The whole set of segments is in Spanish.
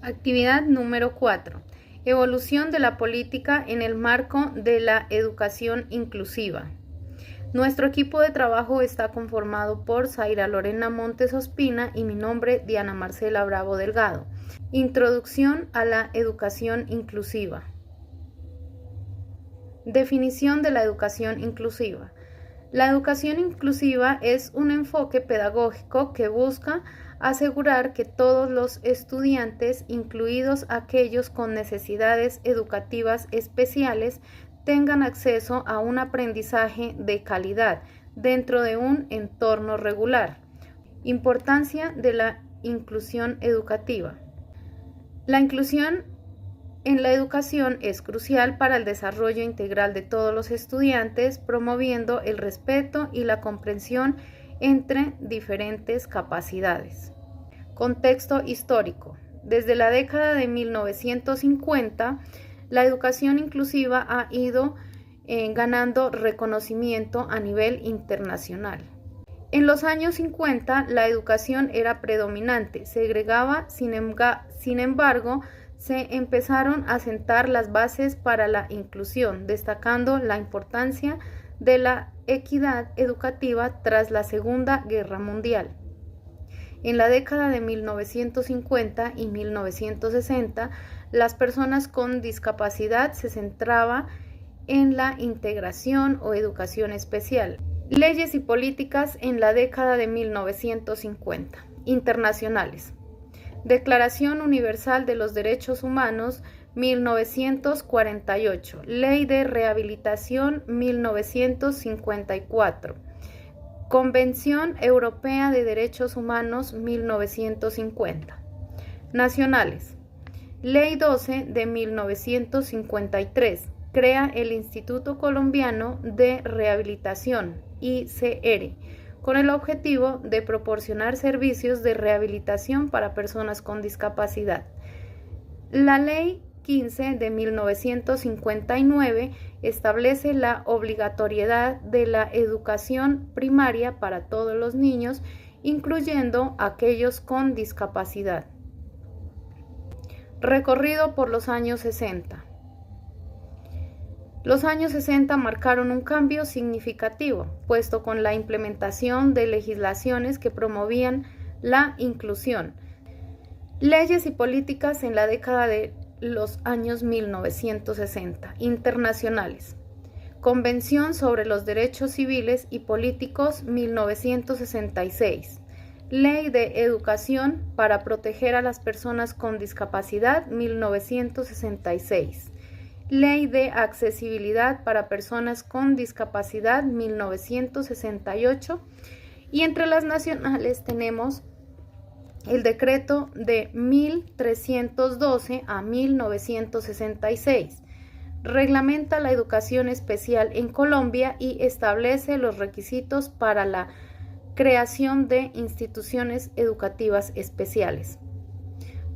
Actividad número 4. Evolución de la política en el marco de la educación inclusiva. Nuestro equipo de trabajo está conformado por Zaira Lorena Montes Ospina y mi nombre, Diana Marcela Bravo Delgado. Introducción a la educación inclusiva. Definición de la educación inclusiva. La educación inclusiva es un enfoque pedagógico que busca asegurar que todos los estudiantes, incluidos aquellos con necesidades educativas especiales, tengan acceso a un aprendizaje de calidad dentro de un entorno regular. Importancia de la inclusión educativa. La inclusión en la educación es crucial para el desarrollo integral de todos los estudiantes, promoviendo el respeto y la comprensión entre diferentes capacidades. Contexto histórico. Desde la década de 1950, la educación inclusiva ha ido ganando reconocimiento a nivel internacional. En los años 50, la educación era predominante, segregaba, sin embargo, se empezaron a sentar las bases para la inclusión, destacando la importancia de la equidad educativa tras la Segunda Guerra Mundial. En la década de 1950 y 1960, las personas con discapacidad se centraba en la integración o educación especial. Leyes y políticas en la década de 1950. Internacionales. Declaración Universal de los Derechos Humanos, 1948. Ley de Rehabilitación, 1954. Convención Europea de Derechos Humanos, 1950. Nacionales. Ley 12 de 1953. Crea el Instituto Colombiano de Rehabilitación, ICR, con el objetivo de proporcionar servicios de rehabilitación para personas con discapacidad. La Ley 15 de 1959 establece la obligatoriedad de la educación primaria para todos los niños, incluyendo aquellos con discapacidad. Recorrido por los años 60. Los años 60 marcaron un cambio significativo, puesto con la implementación de legislaciones que promovían la inclusión. Leyes y políticas en la década de los años 1960. Internacionales. Convención sobre los Derechos Civiles y Políticos, 1966. Ley de Educación para proteger a las personas con discapacidad, 1966. Ley de Accesibilidad para Personas con Discapacidad, 1968. Y entre las nacionales tenemos el decreto de 1312 a 1966. Reglamenta la educación especial en Colombia y establece los requisitos para la creación de instituciones educativas especiales.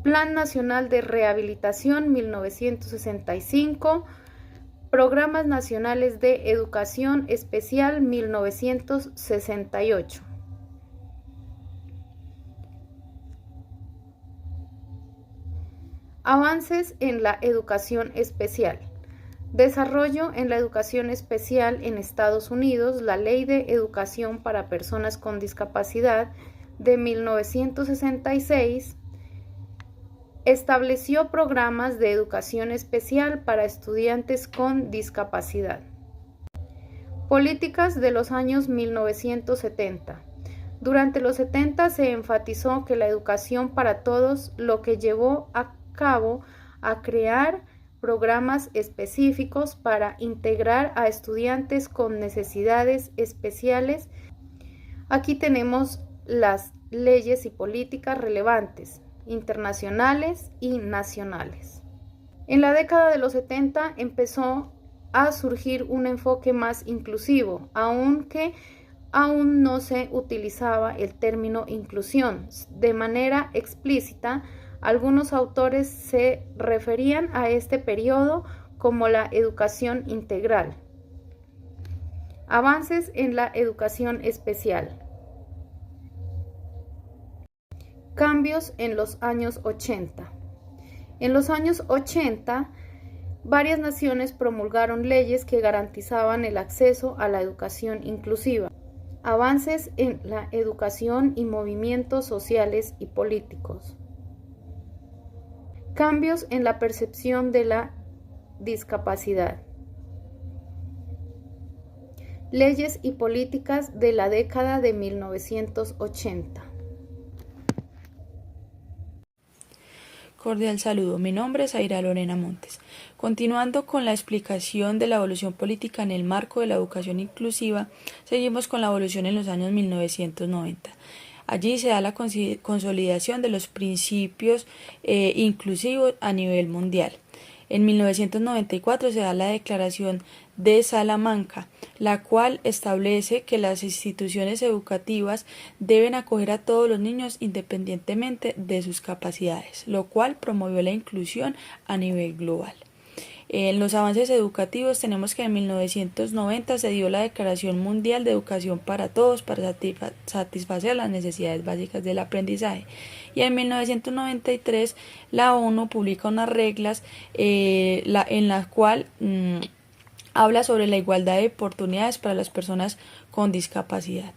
Plan Nacional de Rehabilitación, 1965, Programas Nacionales de Educación Especial, 1968. Avances en la educación especial. Desarrollo en la educación especial en Estados Unidos. La Ley de Educación para Personas con Discapacidad de 1966 estableció programas de educación especial para estudiantes con discapacidad. Políticas de los años 1970. Durante los 70 se enfatizó que la educación para todos, lo que llevó a cabo a crear programas específicos para integrar a estudiantes con necesidades especiales. Aquí tenemos las leyes y políticas relevantes, internacionales y nacionales. En la década de los 70 empezó a surgir un enfoque más inclusivo, aunque aún no se utilizaba el término inclusión de manera explícita. Algunos autores se referían a este periodo como la educación integral. Avances en la educación especial. Cambios en los años 80. En los años 80, varias naciones promulgaron leyes que garantizaban el acceso a la educación inclusiva, avances en la educación y movimientos sociales y políticos, cambios en la percepción de la discapacidad, leyes y políticas de la década de 1980. Cordial saludo, mi nombre es Aira Lorena Montes. Continuando con la explicación de la evolución política en el marco de la educación inclusiva, seguimos con la evolución en los años 1990. Allí se da la consolidación de los principios inclusivos a nivel mundial. En 1994 se da la Declaración de Salamanca, la cual establece que las instituciones educativas deben acoger a todos los niños independientemente de sus capacidades, lo cual promovió la inclusión a nivel global. En los avances educativos tenemos que en 1990 se dio la Declaración Mundial de Educación para Todos para satisfacer las necesidades básicas del aprendizaje. Y en 1993 la ONU publica unas reglas en las cuales habla sobre la igualdad de oportunidades para las personas con discapacidad.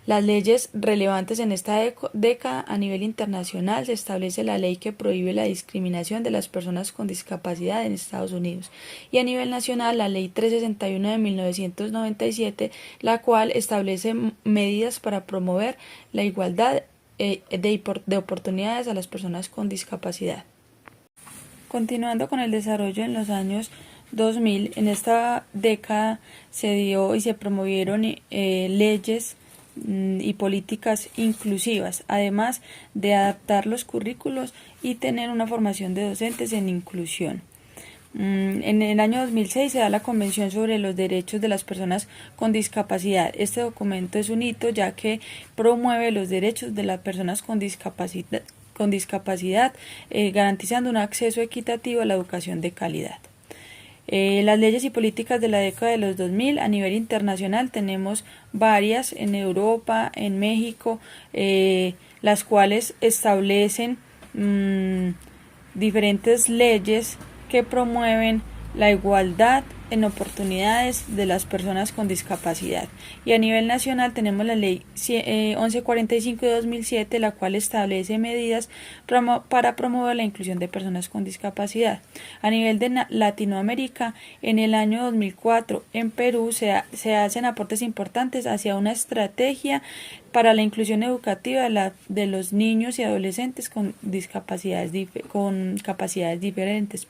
Las leyes relevantes en esta década a nivel internacional se establece la ley que prohíbe la discriminación de las personas con discapacidad en Estados Unidos y a nivel nacional la ley 361 de 1997, la cual establece medidas para promover la igualdad de oportunidades a las personas con discapacidad. Continuando con el desarrollo en los años 2000, en esta década se dio y se promovieron leyes y políticas inclusivas, además de adaptar los currículos y tener una formación de docentes en inclusión. En el año 2006 se da la Convención sobre los Derechos de las Personas con Discapacidad. Este documento es un hito ya que promueve los derechos de las personas con discapacidad, garantizando un acceso equitativo a la educación de calidad. Las leyes y políticas de la década de los 2000 a nivel internacional tenemos varias en Europa, en México, las cuales establecen diferentes leyes que promueven la igualdad en oportunidades de las personas con discapacidad. Y a nivel nacional tenemos la ley 1145 de 2007, la cual establece medidas para promover la inclusión de personas con discapacidad. A nivel de Latinoamérica, en el año 2004 en Perú se hacen aportes importantes hacia una estrategia para la inclusión educativa de los niños y adolescentes con capacidades diferentes,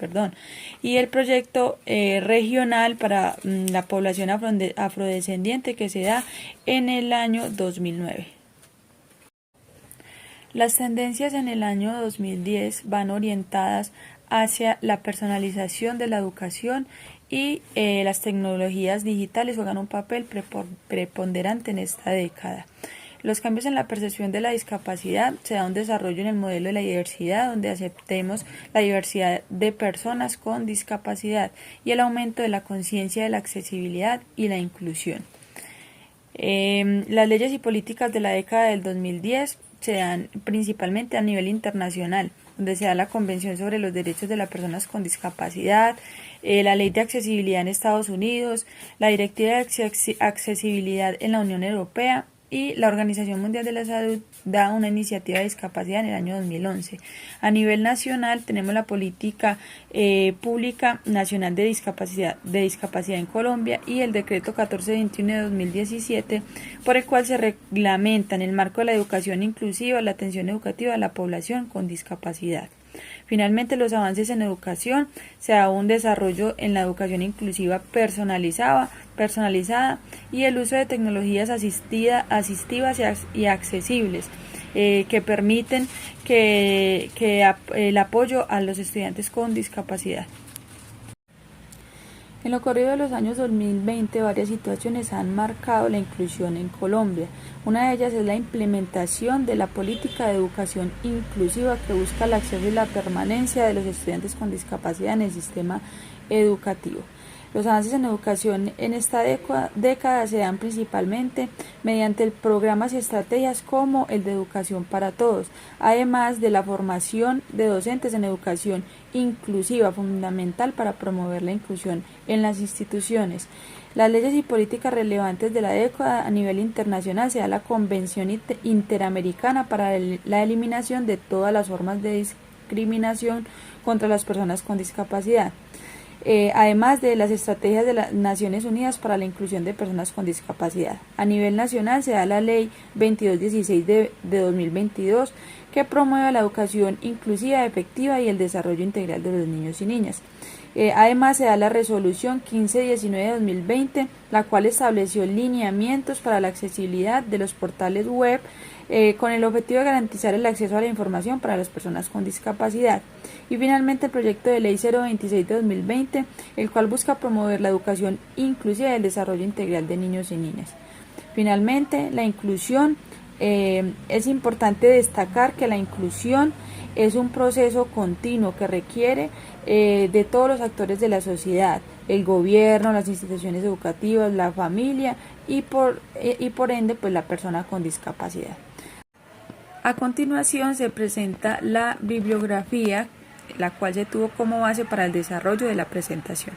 y el proyecto regional para la población afrodescendiente que se da en el año 2009. Las tendencias en el año 2010 van orientadas hacia la personalización de la educación y las tecnologías digitales juegan un papel preponderante en esta década. Los cambios en la percepción de la discapacidad se da un desarrollo en el modelo de la diversidad, donde aceptemos la diversidad de personas con discapacidad y el aumento de la conciencia de la accesibilidad y la inclusión. Las leyes y políticas de la década del 2010 se dan principalmente a nivel internacional, donde se da la Convención sobre los Derechos de las Personas con Discapacidad, la Ley de Accesibilidad en Estados Unidos, la Directiva de Accesibilidad en la Unión Europea, y la Organización Mundial de la Salud da una iniciativa de discapacidad en el año 2011. A nivel nacional tenemos la Política Pública Nacional de Discapacidad en Colombia y el Decreto 1421 de 2017, por el cual se reglamenta en el marco de la educación inclusiva la atención educativa a la población con discapacidad. Finalmente, los avances en educación se da un desarrollo en la educación inclusiva personalizada y el uso de tecnologías asistivas y accesibles que permiten el apoyo a los estudiantes con discapacidad. En lo corrido de los años 2020, varias situaciones han marcado la inclusión en Colombia. Una de ellas es la implementación de la política de educación inclusiva que busca el acceso y la permanencia de los estudiantes con discapacidad en el sistema educativo. Los avances en educación en esta década se dan principalmente mediante programas y estrategias como el de Educación para Todos, además de la formación de docentes en educación inclusiva, fundamental para promover la inclusión en las instituciones. Las leyes y políticas relevantes de la década a nivel internacional se da la Convención Interamericana para la eliminación de todas las formas de discriminación contra las personas con discapacidad. Además de las estrategias de las Naciones Unidas para la inclusión de personas con discapacidad. A nivel nacional se da la Ley 2216 de 2022 que promueve la educación inclusiva, efectiva y el desarrollo integral de los niños y niñas. Además se da la Resolución 1519 de 2020, la cual estableció lineamientos para la accesibilidad de los portales web con el objetivo de garantizar el acceso a la información para las personas con discapacidad. Y finalmente el proyecto de ley 026 de 2020, el cual busca promover la educación inclusiva y el desarrollo integral de niños y niñas. Finalmente, la inclusión. Es importante destacar que la inclusión es un proceso continuo que requiere de todos los actores de la sociedad, el gobierno, las instituciones educativas, la familia y por ende pues la persona con discapacidad. A continuación se presenta la bibliografía, la cual se tuvo como base para el desarrollo de la presentación.